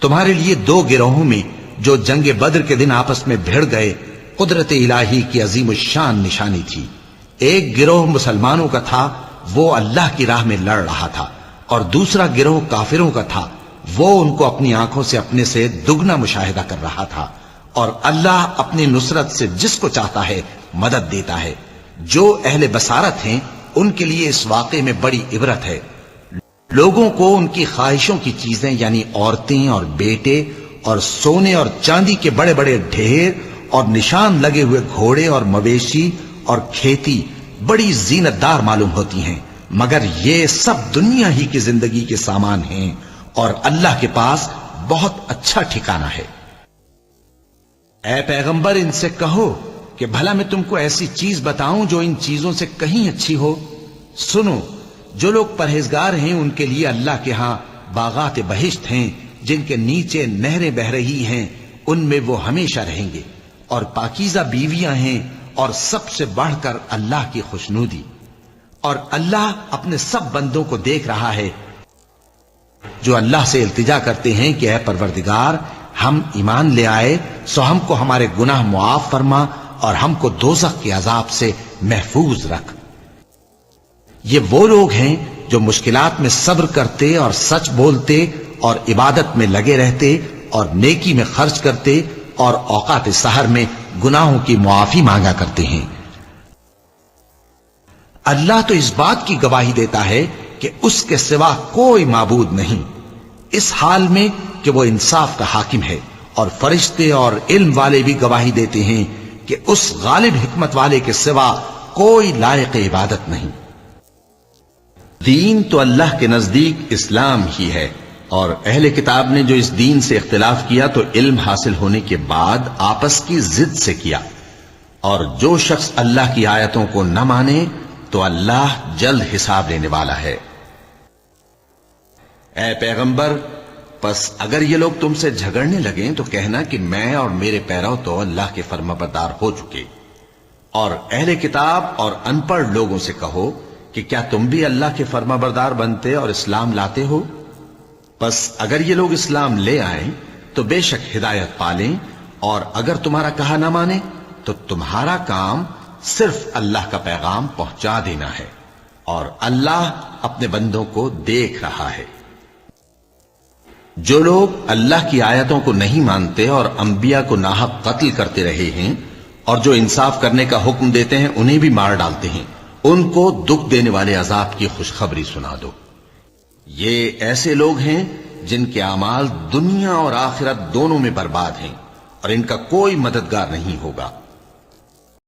तुम्हारे लिए दो गिरोहों में जो जंग बद्र के दिन आपस में भिड़ गए कुदरत इलाही की अजीम शान निशानी थी। एक गिरोह मुसलमानों का था, वो अल्लाह की राह में लड़ रहा था, और दूसरा गिरोह काफिरों का था, वो उनको अपनी आंखों से अपने से दुगना मुशाहिदा कर रहा था। और अल्लाह अपनी नुसरत से जिसको चाहता है मदद देता है। जो अहले बसारत हैं उनके लिए इस वाक़े में बड़ी इबरत है। लोगों को उनकी ख्वाहिशों की चीजें यानी औरतें और बेटे और सोने और चांदी के बड़े बड़े ढेर और निशान लगे हुए घोड़े और मवेशी और खेती बड़ी जीनतदार मालूम होती हैं, मगर ये सब दुनिया ही की जिंदगी के सामान हैं और अल्लाह के पास बहुत अच्छा ठिकाना है। ऐ पैगंबर, इनसे कहो कि भला मैं तुमको ऐसी चीज बताऊं जो इन चीजों से कहीं अच्छी हो। सुनो, जो लोग परहेजगार हैं उनके लिए अल्लाह के यहां बागात बहिश्त हैं जिनके नीचे नहरें बह रही हैं, उनमें वो हमेशा रहेंगे। और पाकीज़ा बीवियां हैं और सबसे बढ़कर अल्लाह की खुशनूदी। और अल्लाह अपने सब बंदों को देख रहा है जो अल्लाह से इल्तिजा करते हैं कि ऐ परवरदिगार, हम ईमान ले आए सो हमको हमारे गुनाह मुआफ फरमा और हमको दोज़ख के अजाब से महफूज रख। ये वो लोग हैं जो मुश्किलात में सब्र करते और सच बोलते और इबादत में लगे रहते और नेकी में खर्च करते और औकात सहर में गुनाहों की मुआफी मांगा करते हैं। अल्लाह तो इस बात की गवाही देता है कि उसके सिवा कोई माबूद नहीं, इस हाल में कि वो इंसाफ का हाकिम है। और फरिश्ते और इल्म वाले भी गवाही देते हैं कि उस गालिब हिकमत वाले के सिवा कोई लायक इबादत नहीं। दीन तो अल्लाह के नजदीक इस्लाम ही है, और अहले किताब ने जो इस दीन से इख्तिलाफ किया तो इल्म हासिल होने के बाद आपस की जिद से किया। और जो शख्स अल्लाह की आयतों को न माने तो अल्लाह जल्द हिसाब लेने वाला है। ऐ पैगंबर, बस अगर ये लोग तुमसे झगड़ने लगें तो कहना कि मैं और मेरे पैरव तो अल्लाह के फर्माबरदार हो चुके। और अहले किताब और अनपढ़ लोगों से कहो कि क्या तुम भी अल्लाह के फर्माबरदार बनते और इस्लाम लाते हो? बस अगर ये लोग इस्लाम ले आए तो बेशक हिदायत पालें, और अगर तुम्हारा कहा ना माने तो तुम्हारा काम सिर्फ अल्लाह का पैगाम पहुंचा देना है, और अल्लाह अपने बंदों को देख रहा है। जो लोग अल्लाह की आयतों को नहीं मानते और अंबिया को नाहक कत्ल करते रहे हैं और जो इंसाफ करने का हुक्म देते हैं उन्हें भी मार डालते हैं, उनको दुख देने वाले अजाब की खुशखबरी सुना दो। ये ऐसे लोग हैं जिनके अमाल दुनिया और आखिरत दोनों में बर्बाद हैं और इनका कोई मददगार नहीं होगा।